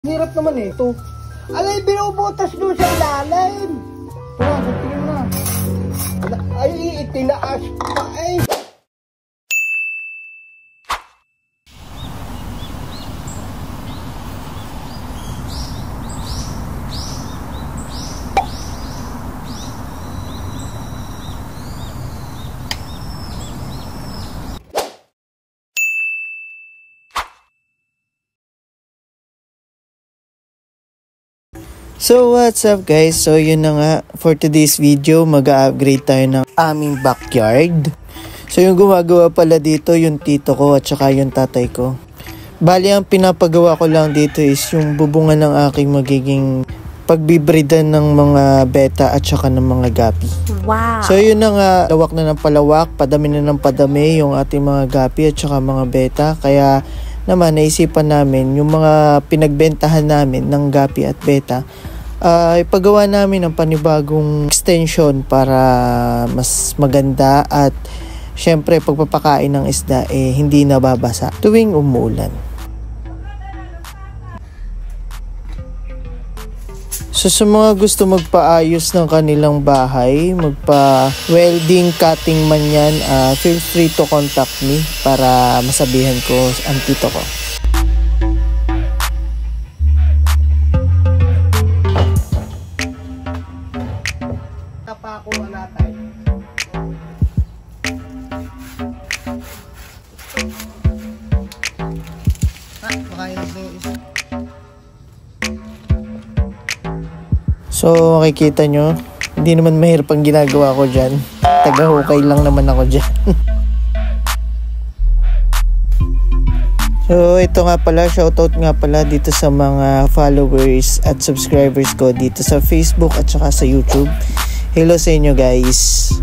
Hirap naman ito. Alay, binubutas doon sa ilalim. Tara, tingin mo na. Ay, itinaas pa eh. So what's up guys, so yun na nga, for today's video mag-upgrade tayo ng aming backyard. So yung gumagawa pala dito yung tito ko at saka yung tatay ko. Bali ang pinapagawa ko lang dito is yung bubungan ng aking magiging pagbibridan ng mga beta at saka ng mga gapi. Wow! So yun na nga, lawak na ng palawak, padami na ng padami yung ating mga gapi at saka mga beta. Kaya naman naisipan namin yung mga pinagbentahan namin ng gapi at beta, ipagawa namin ng panibagong extension para mas maganda at syempre pagpapakain ng isda hindi nababasa tuwing umuulan. So sa mga gusto magpaayos ng kanilang bahay, magpa-welding, cutting man yan, feel free to contact me para masabihan ko ang tito ko. Tapako natin. Makain na yung isa. So makikita nyo, hindi naman mahirap ang ginagawa ko dyan. Taga-hukay lang naman ako dyan. So ito nga pala, shoutout nga pala dito sa mga followers at subscribers ko dito sa Facebook at saka sa YouTube. Hello sa inyo guys.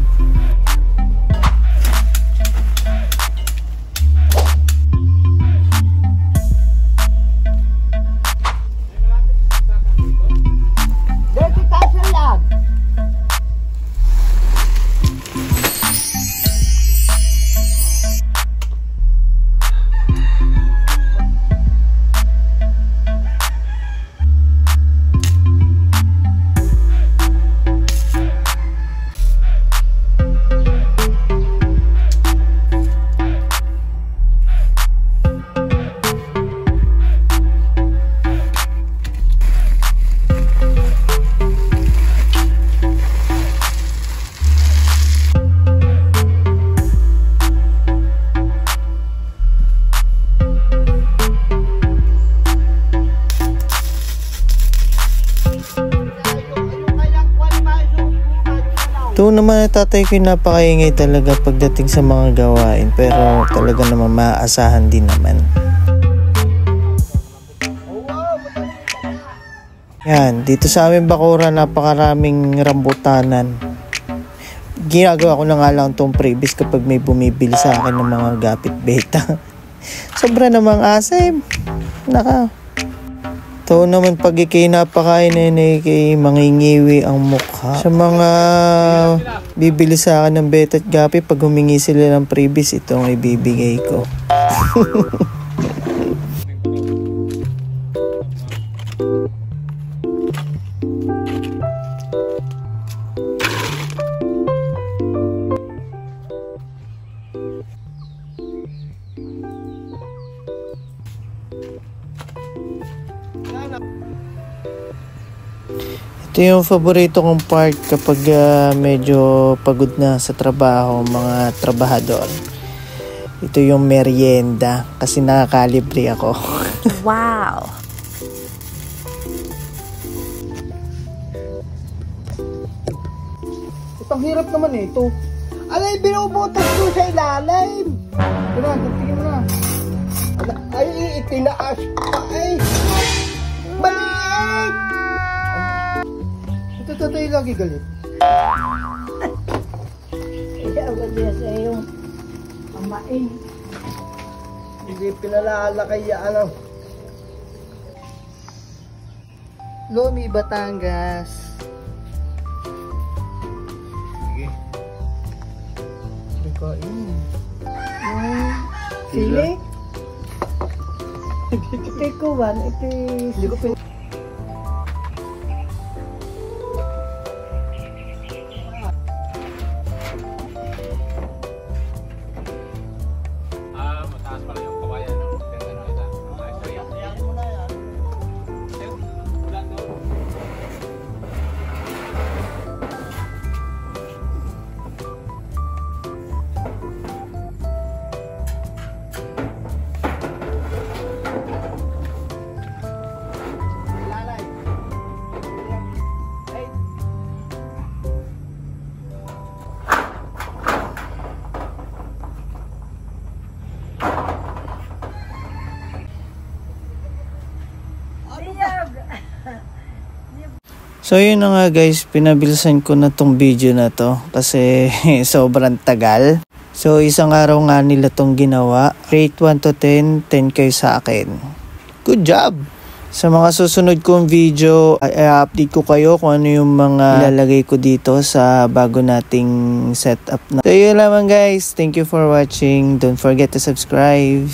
Ito naman tatay ko yung napakaingay talaga pagdating sa mga gawain, pero talaga naman maaasahan din naman. Yan, dito sa aming bakura napakaraming rambutanan. Ginagawa ko na nga lang itong previous kapag may bumibili sa akin ng mga gapit beta. Sobra namang asim. Ito naman pag ikinapakain kay mangingiwi ang mukha. Sa mga bibili sa akin ng beta at gapi, pag humingi sila ng previous, ito ang ibibigay ko. Ito yung paborito kong part kapag medyo pagod na sa trabaho, mga trabahador. Ito yung merienda kasi nakakalibre ako. Wow! Itong hirap naman ito. Alay, binubutas doon sa ilalim. Tara, tingin mo na. Ay, itinaas pa eh. Baliit! Ito tatay lagi galit. Ikaw ba sa iyong amain? Hindi pinalala kaya ano. Lomi, Batangas. Sige. Hindi ko Sili? iti kuwan, iti... Hindi ko pin... Mataas pala yung kawayan. Ganda na kita. Iyakin mo na yan. Ulan doon. So yun na nga guys, pinabilisan ko na tong video na to kasi sobrang tagal. So isang araw nga nila tong ginawa. Rate 1 to 10, 10 kayo sa akin. Good job! Sa mga susunod kong video, i-update ko kayo kung ano yung mga ilalagay ko dito sa bago nating setup na. So yun lamang guys, thank you for watching. Don't forget to subscribe.